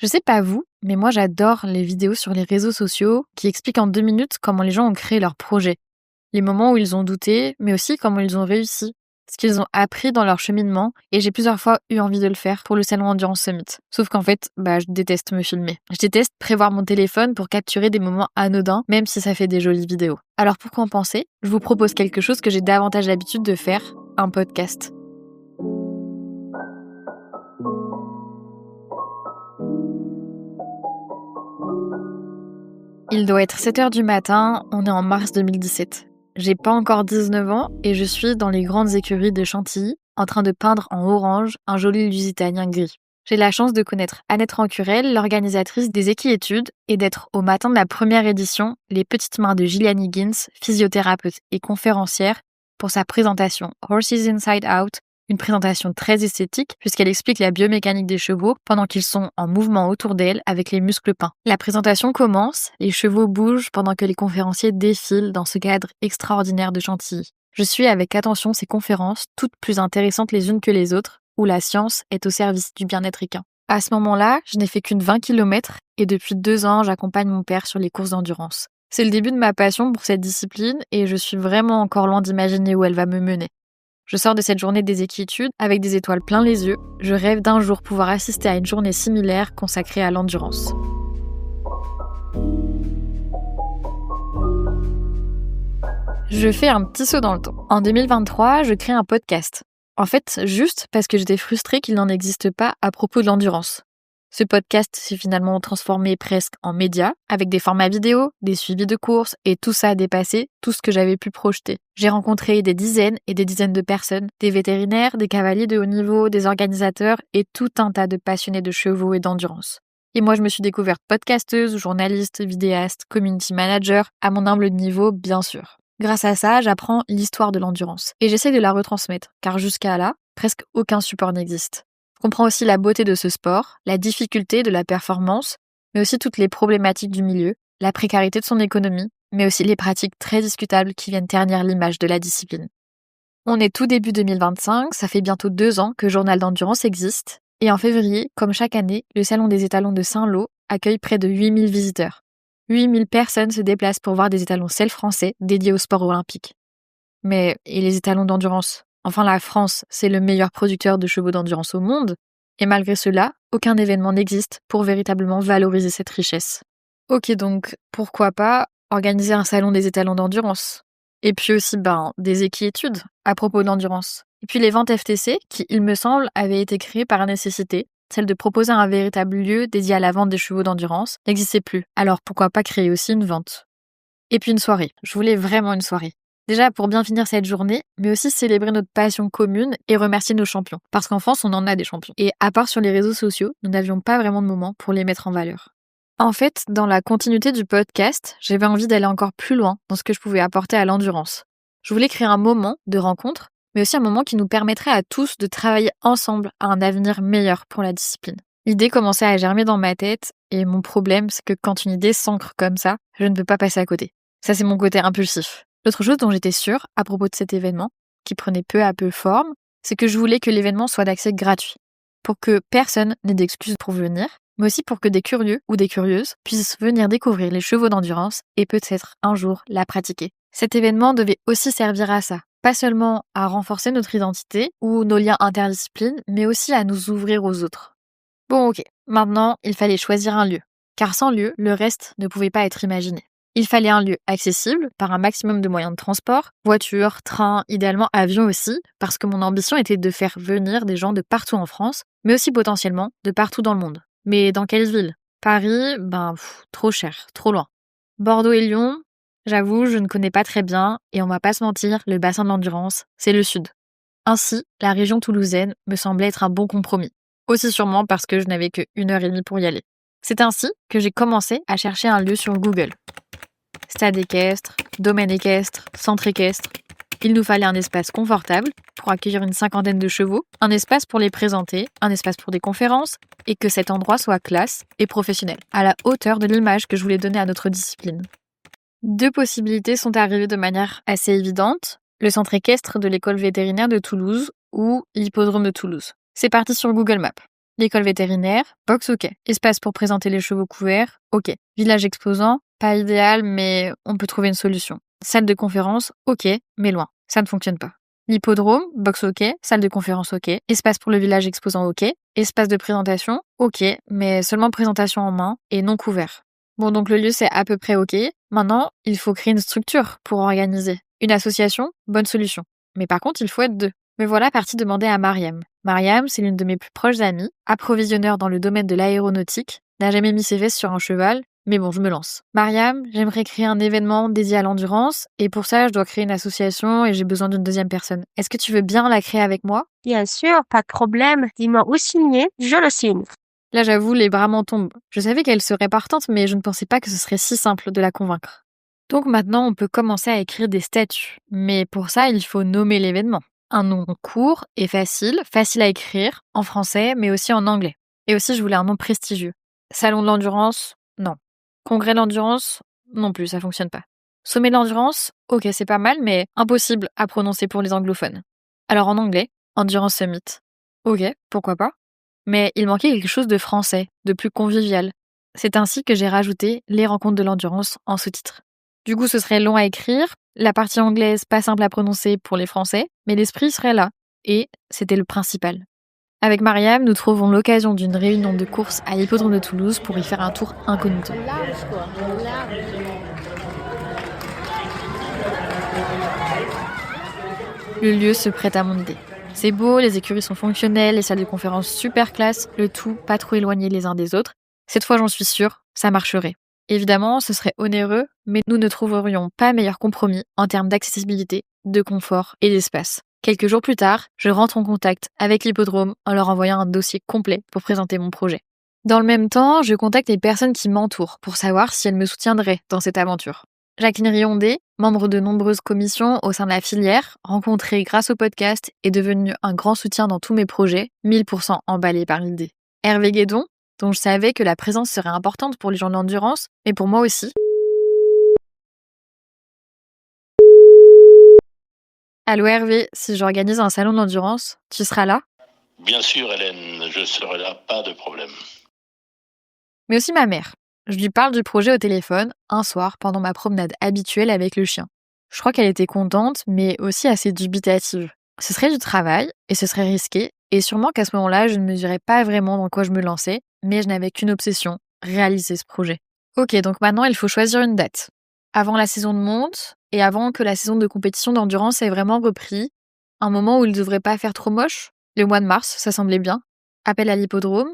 Je sais pas vous, mais moi j'adore les vidéos sur les réseaux sociaux qui expliquent en 2 minutes comment les gens ont créé leur projet. Les moments où ils ont douté, mais aussi comment ils ont réussi, ce qu'ils ont appris dans leur cheminement, et j'ai plusieurs fois eu envie de le faire pour le Salon Endurance Summit. Sauf qu'en fait, je déteste me filmer. Je déteste prévoir mon téléphone pour capturer des moments anodins, même si ça fait des jolies vidéos. Alors pour compenser, je vous propose quelque chose que j'ai davantage l'habitude de faire, un podcast. Il doit être 7h du matin, on est en mars 2017. J'ai pas encore 19 ans et je suis dans les grandes écuries de Chantilly, en train de peindre en orange un joli lusitanien gris. J'ai la chance de connaître Annette Rancurel, l'organisatrice des Équiétudes, et d'être au matin de la première édition, les petites mains de Gillian Higgins, physiothérapeute et conférencière, pour sa présentation Horses Inside Out, une présentation très esthétique puisqu'elle explique la biomécanique des chevaux pendant qu'ils sont en mouvement autour d'elle avec les muscles peints. La présentation commence, les chevaux bougent pendant que les conférenciers défilent dans ce cadre extraordinaire de Chantilly. Je suis avec attention ces conférences, toutes plus intéressantes les unes que les autres, où la science est au service du bien-être équin. À ce moment-là, je n'ai fait qu'une 20 km et depuis 2 ans, j'accompagne mon père sur les courses d'endurance. C'est le début de ma passion pour cette discipline et je suis vraiment encore loin d'imaginer où elle va me mener. Je sors de cette journée des Équiétudes avec des étoiles plein les yeux. Je rêve d'un jour pouvoir assister à une journée similaire consacrée à l'endurance. Je fais un petit saut dans le temps. En 2023, je crée un podcast. En fait, juste parce que j'étais frustrée qu'il n'en existe pas à propos de l'endurance. Ce podcast s'est finalement transformé presque en média, avec des formats vidéo, des suivis de courses, et tout ça a dépassé tout ce que j'avais pu projeter. J'ai rencontré des dizaines et des dizaines de personnes, des vétérinaires, des cavaliers de haut niveau, des organisateurs, et tout un tas de passionnés de chevaux et d'endurance. Et moi, je me suis découverte podcasteuse, journaliste, vidéaste, community manager, à mon humble niveau, bien sûr. Grâce à ça, j'apprends l'histoire de l'endurance, et j'essaie de la retransmettre, car jusqu'à là, presque aucun support n'existe. Je comprends aussi la beauté de ce sport, la difficulté de la performance, mais aussi toutes les problématiques du milieu, la précarité de son économie, mais aussi les pratiques très discutables qui viennent ternir l'image de la discipline. On est tout début 2025, ça fait bientôt 2 ans que Journal d'Endurance existe, et en février, comme chaque année, le Salon des étalons de Saint-Lô accueille près de 8000 visiteurs. 8000 personnes se déplacent pour voir des étalons selles français dédiés au sport olympique. Mais, et les étalons d'endurance ? Enfin, la France, c'est le meilleur producteur de chevaux d'endurance au monde, et malgré cela, aucun événement n'existe pour véritablement valoriser cette richesse. Ok, donc pourquoi pas organiser un salon des étalons d'endurance ? Et puis aussi, des équiétudes à propos d'endurance. Et puis les ventes FTC, qui, il me semble, avaient été créées par nécessité, celle de proposer un véritable lieu dédié à la vente des chevaux d'endurance, n'existait plus. Alors pourquoi pas créer aussi une vente ? Et puis une soirée. Je voulais vraiment une soirée. Déjà pour bien finir cette journée, mais aussi célébrer notre passion commune et remercier nos champions. Parce qu'en France, on en a des champions. Et à part sur les réseaux sociaux, nous n'avions pas vraiment de moment pour les mettre en valeur. En fait, dans la continuité du podcast, j'avais envie d'aller encore plus loin dans ce que je pouvais apporter à l'endurance. Je voulais créer un moment de rencontre, mais aussi un moment qui nous permettrait à tous de travailler ensemble à un avenir meilleur pour la discipline. L'idée commençait à germer dans ma tête, et mon problème, c'est que quand une idée s'ancre comme ça, je ne peux pas passer à côté. Ça, c'est mon côté impulsif. L'autre chose dont j'étais sûre à propos de cet événement, qui prenait peu à peu forme, c'est que je voulais que l'événement soit d'accès gratuit, pour que personne n'ait d'excuses pour venir, mais aussi pour que des curieux ou des curieuses puissent venir découvrir les chevaux d'endurance et peut-être un jour la pratiquer. Cet événement devait aussi servir à ça, pas seulement à renforcer notre identité ou nos liens interdisciplines, mais aussi à nous ouvrir aux autres. Bon ok, maintenant il fallait choisir un lieu, car sans lieu, le reste ne pouvait pas être imaginé. Il fallait un lieu accessible par un maximum de moyens de transport, voiture, train, idéalement avion aussi, parce que mon ambition était de faire venir des gens de partout en France, mais aussi potentiellement de partout dans le monde. Mais dans quelle ville ? Paris, trop cher, trop loin. Bordeaux et Lyon, j'avoue, je ne connais pas très bien, et on va pas se mentir, le bassin de l'endurance, c'est le sud. Ainsi, la région toulousaine me semblait être un bon compromis. Aussi sûrement parce que je n'avais que 1h30 pour y aller. C'est ainsi que j'ai commencé à chercher un lieu sur Google. Stade équestre, domaine équestre, centre équestre. Il nous fallait un espace confortable pour accueillir une 50aine de chevaux, un espace pour les présenter, un espace pour des conférences, et que cet endroit soit classe et professionnel, à la hauteur de l'image que je voulais donner à notre discipline. 2 possibilités sont arrivées de manière assez évidente, le centre équestre de l'école vétérinaire de Toulouse ou l'hippodrome de Toulouse. C'est parti sur Google Maps. L'école vétérinaire, box ok. Espace pour présenter les chevaux couverts, ok. Village exposant, pas idéal, mais on peut trouver une solution. Salle de conférence, ok, mais loin. Ça ne fonctionne pas. L'hippodrome, box ok. Salle de conférence, ok. Espace pour le village exposant, ok. Espace de présentation, ok, mais seulement présentation en main et non couvert. Bon, donc le lieu c'est à peu près ok. Maintenant, il faut créer une structure pour organiser. Une association, bonne solution. Mais par contre, il faut être deux. Me voilà partie demander à Mariam. Mariam, c'est l'une de mes plus proches amies, approvisionneur dans le domaine de l'aéronautique, n'a jamais mis ses vestes sur un cheval, mais bon, je me lance. Mariam, j'aimerais créer un événement dédié à l'endurance, et pour ça, je dois créer une association et j'ai besoin d'une deuxième personne. Est-ce que tu veux bien la créer avec moi? Bien sûr, pas de problème. Dis-moi où signer, je le signe. Là, j'avoue, les bras m'en tombent. Je savais qu'elle serait partante, mais je ne pensais pas que ce serait si simple de la convaincre. Donc maintenant, on peut commencer à écrire des statuts. Mais pour ça, il faut nommer l'événement. Un nom court et facile à écrire, en français, mais aussi en anglais. Et aussi, je voulais un nom prestigieux. Salon de l'endurance, non. Congrès de l'endurance, non plus, ça fonctionne pas. Sommet de l'endurance, ok, c'est pas mal, mais impossible à prononcer pour les anglophones. Alors en anglais, Endurance Summit. Ok, pourquoi pas. Mais il manquait quelque chose de français, de plus convivial. C'est ainsi que j'ai rajouté les rencontres de l'endurance en sous-titres. Du coup, ce serait long à écrire, la partie anglaise pas simple à prononcer pour les Français, mais l'esprit serait là. Et c'était le principal. Avec Mariam, nous trouvons l'occasion d'une réunion de course à l'hippodrome de Toulouse pour y faire un tour incognito. Le lieu se prête à mon idée. C'est beau, les écuries sont fonctionnelles, les salles de conférence super classe, le tout pas trop éloigné les uns des autres. Cette fois, j'en suis sûre, ça marcherait. Évidemment, ce serait onéreux, mais nous ne trouverions pas meilleur compromis en termes d'accessibilité, de confort et d'espace. Quelques jours plus tard, je rentre en contact avec l'hippodrome en leur envoyant un dossier complet pour présenter mon projet. Dans le même temps, je contacte les personnes qui m'entourent pour savoir si elles me soutiendraient dans cette aventure. Jacqueline Riondé, membre de nombreuses commissions au sein de la filière, rencontrée grâce au podcast, est devenue un grand soutien dans tous mes projets, 1000% emballé par l'idée. Hervé Guédon, dont je savais que la présence serait importante pour les gens de l'endurance, mais pour moi aussi. Allô Hervé, si j'organise un salon de l'endurance, tu seras là? Bien sûr, Hélène, je serai là, pas de problème. Mais aussi ma mère. Je lui parle du projet au téléphone, un soir, pendant ma promenade habituelle avec le chien. Je crois qu'elle était contente, mais aussi assez dubitative. Ce serait du travail, et ce serait risqué, et sûrement qu'à ce moment-là, je ne mesurais pas vraiment dans quoi je me lançais, mais je n'avais qu'une obsession, réaliser ce projet. Ok, donc maintenant, il faut choisir une date. Avant la saison de monte, et avant que la saison de compétition d'endurance ait vraiment repris, un moment où il ne devrait pas faire trop moche, le mois de mars, ça semblait bien. Appel à l'hippodrome.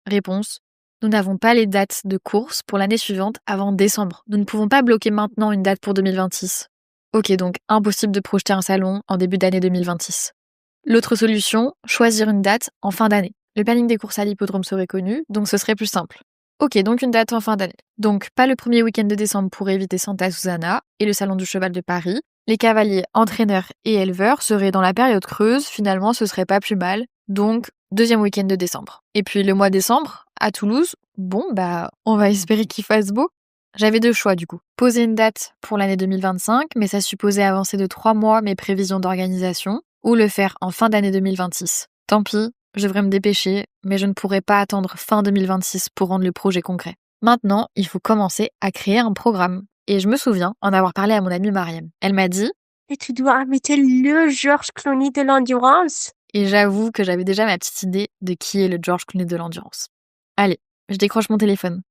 Réponse. Nous n'avons pas les dates de course pour l'année suivante avant décembre. Nous ne pouvons pas bloquer maintenant une date pour 2026. Ok, donc impossible de projeter un salon en début d'année 2026. L'autre solution, choisir une date en fin d'année. Le planning des courses à l'hippodrome serait connu, donc ce serait plus simple. Ok, donc une date en fin d'année. Donc pas le premier week-end de décembre pour éviter Santa Susana et le salon du cheval de Paris. Les cavaliers, entraîneurs et éleveurs seraient dans la période creuse, finalement ce serait pas plus mal. Donc deuxième week-end de décembre. Et puis le mois de décembre, à Toulouse, bon on va espérer qu'il fasse beau. J'avais deux choix du coup. Poser une date pour l'année 2025, mais ça supposait avancer de 3 mois mes prévisions d'organisation, ou le faire en fin d'année 2026. Tant pis, je devrais me dépêcher, mais je ne pourrais pas attendre fin 2026 pour rendre le projet concret. Maintenant, il faut commencer à créer un programme. Et je me souviens en avoir parlé à mon amie Mariam. Elle m'a dit « Et tu dois inviter le George Clooney de l'endurance ?» Et j'avoue que j'avais déjà ma petite idée de qui est le George Clooney de l'endurance. Allez, je décroche mon téléphone.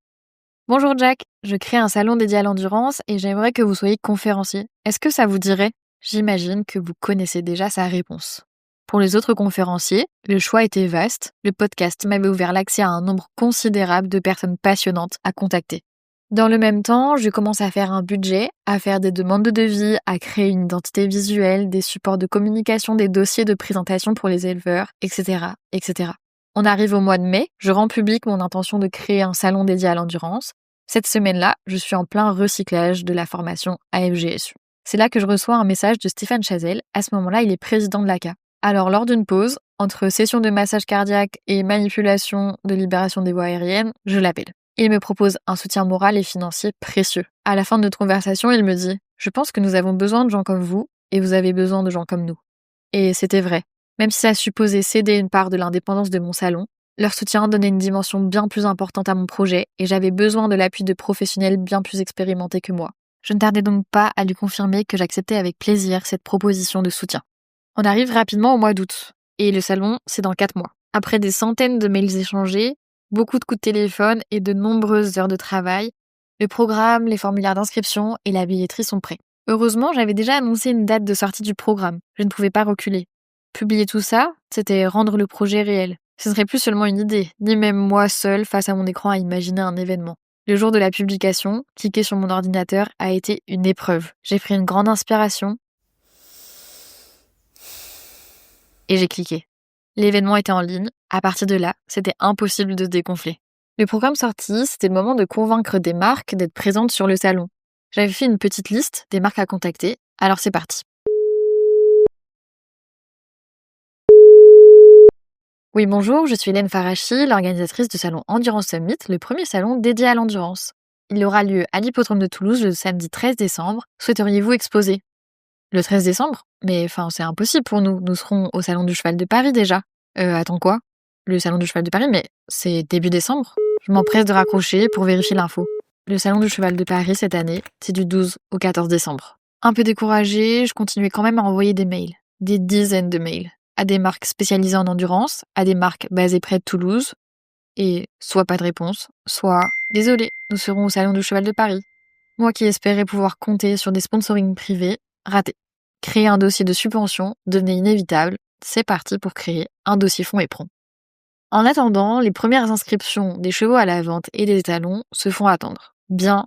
Bonjour Jack, je crée un salon dédié à l'endurance et j'aimerais que vous soyez conférencier. Est-ce que ça vous dirait? J'imagine que vous connaissez déjà sa réponse. Pour les autres conférenciers, le choix était vaste. Le podcast m'avait ouvert l'accès à un nombre considérable de personnes passionnantes à contacter. Dans le même temps, je commence à faire un budget, à faire des demandes de devis, à créer une identité visuelle, des supports de communication, des dossiers de présentation pour les éleveurs, etc., etc. On arrive au mois de mai, je rends public mon intention de créer un salon dédié à l'endurance. Cette semaine-là, je suis en plein recyclage de la formation AFGSU. C'est là que je reçois un message de Stéphane Chazelle. À ce moment-là, il est président de l'ACA. Alors, lors d'une pause, entre session de massage cardiaque et manipulation de libération des voies aériennes, je l'appelle. Il me propose un soutien moral et financier précieux. À la fin de notre conversation, il me dit « Je pense que nous avons besoin de gens comme vous et vous avez besoin de gens comme nous. » Et c'était vrai. Même si ça supposait céder une part de l'indépendance de mon salon, Leur soutien donnait une dimension bien plus importante à mon projet et j'avais besoin de l'appui de professionnels bien plus expérimentés que moi. Je ne tardais donc pas à lui confirmer que j'acceptais avec plaisir cette proposition de soutien. On arrive rapidement au mois d'août et le salon, c'est dans 4 mois. Après des centaines de mails échangés, beaucoup de coups de téléphone et de nombreuses heures de travail, le programme, les formulaires d'inscription et la billetterie sont prêts. Heureusement, j'avais déjà annoncé une date de sortie du programme. Je ne pouvais pas reculer. Publier tout ça, c'était rendre le projet réel. Ce ne serait plus seulement une idée, ni même moi seule face à mon écran à imaginer un événement. Le jour de la publication, cliquer sur mon ordinateur a été une épreuve. J'ai pris une grande inspiration et j'ai cliqué. L'événement était en ligne. À partir de là, c'était impossible de se dégonfler. Le programme sorti, c'était le moment de convaincre des marques d'être présentes sur le salon. J'avais fait une petite liste des marques à contacter, alors c'est parti. Oui, bonjour, je suis Hélène Farachi, l'organisatrice du salon Endurance Summit, le premier salon dédié à l'endurance. Il aura lieu à l'hippodrome de Toulouse le samedi 13 décembre. Souhaiteriez-vous exposer ? Le 13 décembre ? Mais c'est impossible pour nous. Nous serons au salon du cheval de Paris déjà. Attends quoi ? Le salon du cheval de Paris, mais c'est début décembre ? Je m'empresse de raccrocher pour vérifier l'info. Le salon du cheval de Paris cette année, c'est du 12 au 14 décembre. Un peu découragée, je continuais quand même à envoyer des mails. Des dizaines de mails. À des marques spécialisées en endurance, à des marques basées près de Toulouse. Et soit pas de réponse, soit « Désolé, nous serons au salon du cheval de Paris ». Moi qui espérais pouvoir compter sur des sponsorings privés, raté. Créer un dossier de subvention devenait inévitable. C'est parti pour créer un dossier fonds et prompt. En attendant, les premières inscriptions des chevaux à la vente et des étalons se font attendre. Bien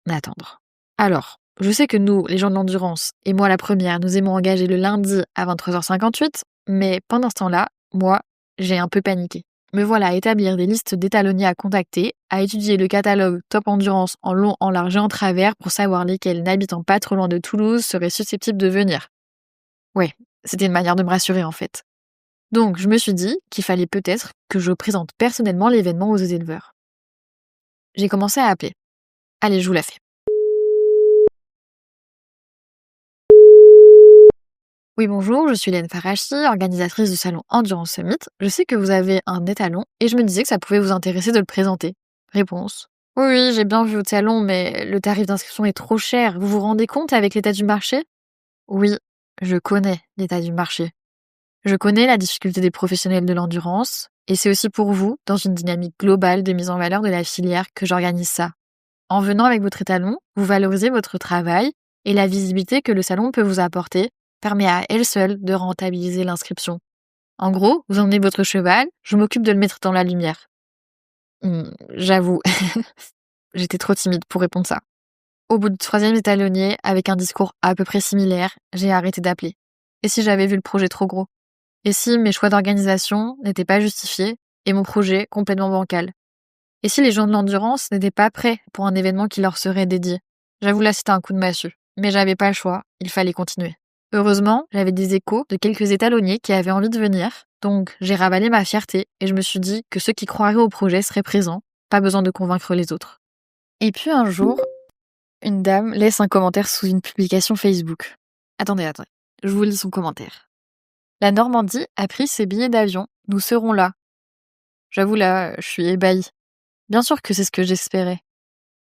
attendre. Alors, je sais que nous, les gens de l'endurance, et moi la première, nous aimons engager le lundi à 23h58, mais pendant ce temps-là, moi, j'ai un peu paniqué. Me voilà à établir des listes d'étalonniers à contacter, à étudier le catalogue Top Endurance en long, en large et en travers pour savoir lesquels, n'habitant pas trop loin de Toulouse, seraient susceptibles de venir. Ouais, c'était une manière de me rassurer en fait. Donc, je me suis dit qu'il fallait peut-être que je présente personnellement l'événement aux éleveurs. J'ai commencé à appeler. Allez, je vous la fais. Oui, bonjour, je suis Hélène Farachi, organisatrice du salon Endurance Summit. Je sais que vous avez un étalon et je me disais que ça pouvait vous intéresser de le présenter. Réponse. Oui, j'ai bien vu votre salon, mais le tarif d'inscription est trop cher. Vous vous rendez compte avec l'état du marché ? Oui, je connais l'état du marché. Je connais la difficulté des professionnels de l'endurance et c'est aussi pour vous, dans une dynamique globale de mise en valeur de la filière, que j'organise ça. En venant avec votre étalon, vous valorisez votre travail et la visibilité que le salon peut vous apporter permet à elle seule de rentabiliser l'inscription. En gros, vous emmenez votre cheval, je m'occupe de le mettre dans la lumière. J'avoue, j'étais trop timide pour répondre ça. Au bout du 3e étalonnier, avec un discours à peu près similaire, j'ai arrêté d'appeler. Et si j'avais vu le projet trop gros ? Et si mes choix d'organisation n'étaient pas justifiés et mon projet complètement bancal ? Et si les gens de l'endurance n'étaient pas prêts pour un événement qui leur serait dédié ? J'avoue là c'était un coup de massue, mais j'avais pas le choix, il fallait continuer. Heureusement, j'avais des échos de quelques étalonniers qui avaient envie de venir, donc j'ai ravalé ma fierté et je me suis dit que ceux qui croiraient au projet seraient présents, pas besoin de convaincre les autres. Et puis un jour, une dame laisse un commentaire sous une publication Facebook. Attendez, je vous lis son commentaire. La Normandie a pris ses billets d'avion, nous serons là. J'avoue là, je suis ébahie. Bien sûr que c'est ce que j'espérais.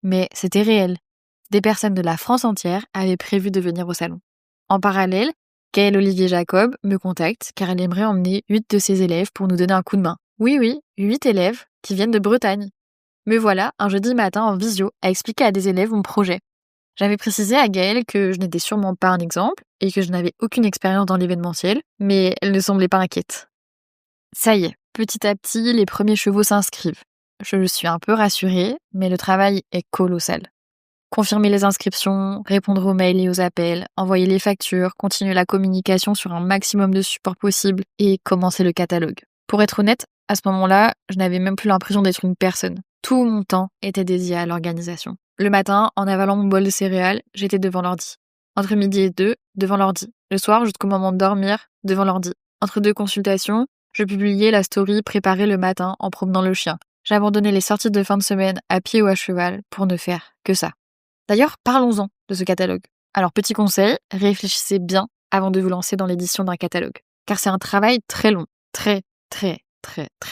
Mais c'était réel. Des personnes de la France entière avaient prévu de venir au salon. En parallèle, Gaëlle Olivier Jacob me contacte car elle aimerait emmener 8 de ses élèves pour nous donner un coup de main. Oui, 8 élèves qui viennent de Bretagne. Me voilà un jeudi matin en visio à expliquer à des élèves mon projet. J'avais précisé à Gaëlle que je n'étais sûrement pas un exemple et que je n'avais aucune expérience dans l'événementiel, mais elle ne semblait pas inquiète. Ça y est, petit à petit, les premiers chevaux s'inscrivent. Je suis un peu rassurée, mais le travail est colossal. Confirmer les inscriptions, répondre aux mails et aux appels, envoyer les factures, continuer la communication sur un maximum de supports possibles et commencer le catalogue. Pour être honnête, à ce moment-là, je n'avais même plus l'impression d'être une personne. Tout mon temps était dédié à l'organisation. Le matin, en avalant mon bol de céréales, j'étais devant l'ordi. Entre midi et 2, devant l'ordi. Le soir, jusqu'au moment de dormir, devant l'ordi. Entre 2 consultations, je publiais la story préparée le matin en promenant le chien. J'abandonnais les sorties de fin de semaine à pied ou à cheval pour ne faire que ça. D'ailleurs, parlons-en de ce catalogue. Alors, petit conseil, réfléchissez bien avant de vous lancer dans l'édition d'un catalogue. Car c'est un travail très long. Très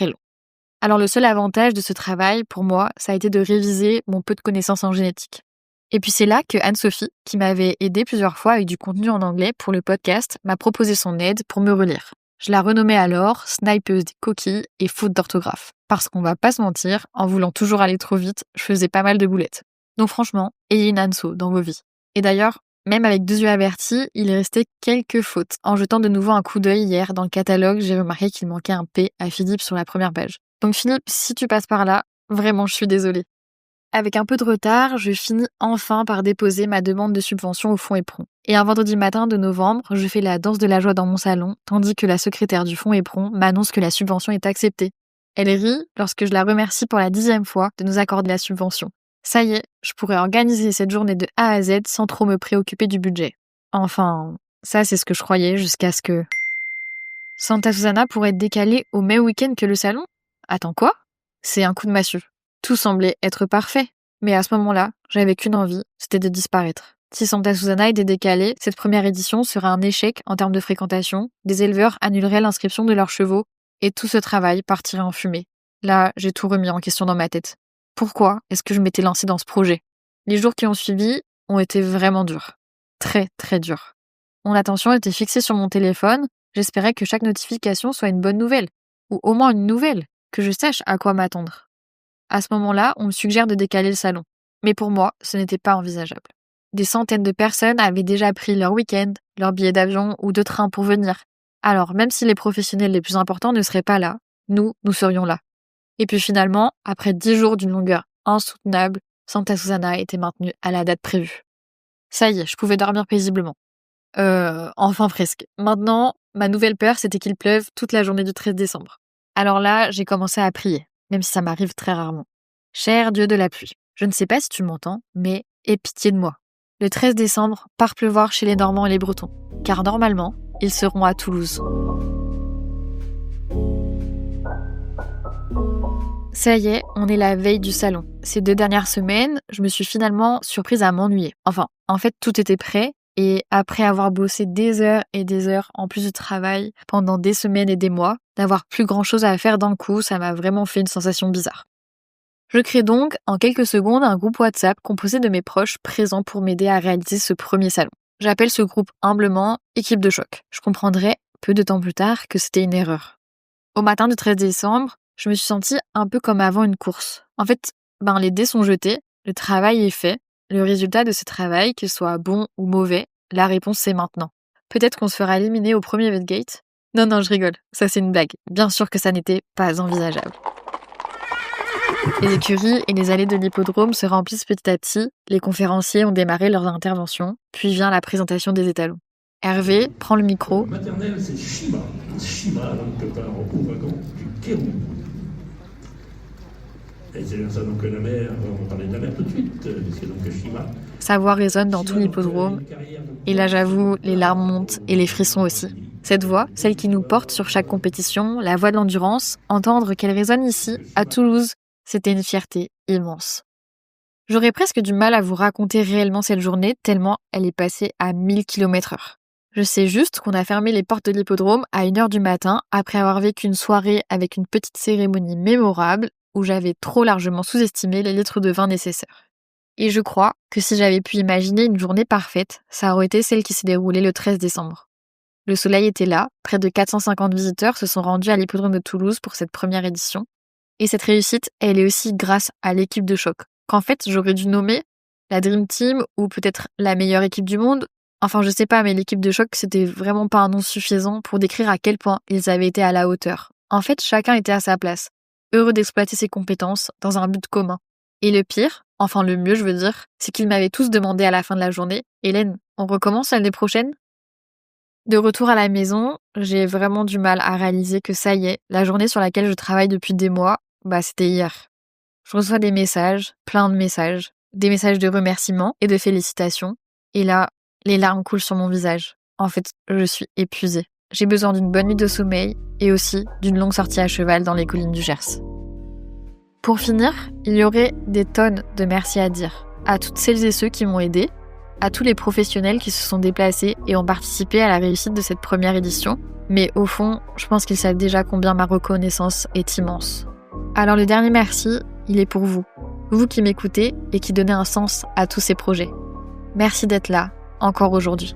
long. Alors le seul avantage de ce travail, pour moi, ça a été de réviser mon peu de connaissances en génétique. Et puis c'est là que Anne-Sophie, qui m'avait aidée plusieurs fois avec du contenu en anglais pour le podcast, m'a proposé son aide pour me relire. Je la renommais alors snipeuse des coquilles et fautes d'orthographe. Parce qu'on va pas se mentir, en voulant toujours aller trop vite, je faisais pas mal de boulettes. Donc franchement, ayez une Anso dans vos vies. Et d'ailleurs, même avec 2 yeux avertis, il restait quelques fautes. En jetant de nouveau un coup d'œil hier dans le catalogue, j'ai remarqué qu'il manquait un P à Philippe sur la première page. Donc Philippe, si tu passes par là, vraiment je suis désolée. Avec un peu de retard, je finis enfin par déposer ma demande de subvention au fonds Éperon. Et un vendredi matin de novembre, je fais la danse de la joie dans mon salon, tandis que la secrétaire du fonds Éperon m'annonce que la subvention est acceptée. Elle rit lorsque je la remercie pour la 10e fois de nous accorder la subvention. Ça y est, je pourrais organiser cette journée de A à Z sans trop me préoccuper du budget. Enfin, ça c'est ce que je croyais jusqu'à ce que... Santa Susana pourrait être décalée au même week-end que le salon ? Attends quoi ? C'est un coup de massue. Tout semblait être parfait. Mais à ce moment-là, j'avais qu'une envie, c'était de disparaître. Si Santa Susana était décalée, cette première édition serait un échec en termes de fréquentation, des éleveurs annuleraient l'inscription de leurs chevaux, et tout ce travail partirait en fumée. Là, j'ai tout remis en question dans ma tête. Pourquoi est-ce que je m'étais lancée dans ce projet ? Les jours qui ont suivi ont été vraiment durs. Très, très durs. Mon attention était fixée sur mon téléphone, j'espérais que chaque notification soit une bonne nouvelle, ou au moins une nouvelle, que je sache à quoi m'attendre. À ce moment-là, on me suggère de décaler le salon. Mais pour moi, ce n'était pas envisageable. Des centaines de personnes avaient déjà pris leur week-end, leur billet d'avion ou de train pour venir. Alors, même si les professionnels les plus importants ne seraient pas là, nous serions là. Et puis finalement, après 10 jours d'une longueur insoutenable, Santa Susana était maintenue à la date prévue. Ça y est, je pouvais dormir paisiblement. Enfin presque. Maintenant, ma nouvelle peur, c'était qu'il pleuve toute la journée du 13 décembre. Alors là, j'ai commencé à prier, même si ça m'arrive très rarement. Cher Dieu de la pluie, je ne sais pas si tu m'entends, mais aie pitié de moi. Le 13 décembre part pleuvoir chez les Normands et les Bretons, car normalement, ils seront à Toulouse. Ça y est, on est la veille du salon. Ces 2 dernières semaines, je me suis finalement surprise à m'ennuyer. Enfin, en fait, tout était prêt, et après avoir bossé des heures et des heures en plus de travail pendant des semaines et des mois, d'avoir plus grand chose à faire d'un coup, ça m'a vraiment fait une sensation bizarre. Je crée donc en quelques secondes un groupe WhatsApp composé de mes proches présents pour m'aider à réaliser ce premier salon. J'appelle ce groupe humblement équipe de choc. Je comprendrai peu de temps plus tard que c'était une erreur. Au matin du 13 décembre, je me suis sentie un peu comme avant une course. En fait, les dés sont jetés, le travail est fait. Le résultat de ce travail, qu'il soit bon ou mauvais, la réponse c'est maintenant. Peut-être qu'on se fera éliminer au premier Vetgate. Non, je rigole, ça c'est une blague. Bien sûr que ça n'était pas envisageable. Les écuries et les allées de l'hippodrome se remplissent petit à petit, les conférenciers ont démarré leurs interventions, puis vient la présentation des étalons. Hervé prend le micro. Le maternel, c'est Shima. Shima, donc par ouragan du Kérou. Et c'est ça donc la mer, on va parler de la mer tout de suite, c'est donc Shima. Sa voix résonne dans tout l'hippodrome, et là j'avoue, les larmes montent et les frissons aussi. Cette voix, celle qui nous porte sur chaque compétition, la voix de l'endurance, entendre qu'elle résonne ici, à Toulouse, c'était une fierté immense. J'aurais presque du mal à vous raconter réellement cette journée, tellement elle est passée à 1000 km/h. Je sais juste qu'on a fermé les portes de l'hippodrome à 1h du matin, après avoir vécu une soirée avec une petite cérémonie mémorable, où j'avais trop largement sous-estimé les litres de vin nécessaires. Et je crois que si j'avais pu imaginer une journée parfaite, ça aurait été celle qui s'est déroulée le 13 décembre. Le soleil était là, près de 450 visiteurs se sont rendus à l'hippodrome de Toulouse pour cette première édition. Et cette réussite, elle est aussi grâce à l'équipe de choc, qu'en fait j'aurais dû nommer la Dream Team ou peut-être la meilleure équipe du monde. Enfin je sais pas, mais l'équipe de choc c'était vraiment pas un nom suffisant pour décrire à quel point ils avaient été à la hauteur. En fait chacun était à sa place, heureux d'exploiter ses compétences dans un but commun. Et le pire, enfin le mieux je veux dire, c'est qu'ils m'avaient tous demandé à la fin de la journée « Hélène, on recommence l'année prochaine ?» De retour à la maison, j'ai vraiment du mal à réaliser que ça y est, la journée sur laquelle je travaille depuis des mois, c'était hier. Je reçois des messages, plein de messages, des messages de remerciements et de félicitations. Et là, les larmes coulent sur mon visage. En fait, je suis épuisée. J'ai besoin d'une bonne nuit de sommeil et aussi d'une longue sortie à cheval dans les collines du Gers. Pour finir, il y aurait des tonnes de merci à dire à toutes celles et ceux qui m'ont aidée, à tous les professionnels qui se sont déplacés et ont participé à la réussite de cette première édition. Mais au fond, je pense qu'ils savent déjà combien ma reconnaissance est immense. Alors le dernier merci, il est pour vous. Vous qui m'écoutez et qui donnez un sens à tous ces projets. Merci d'être là, encore aujourd'hui.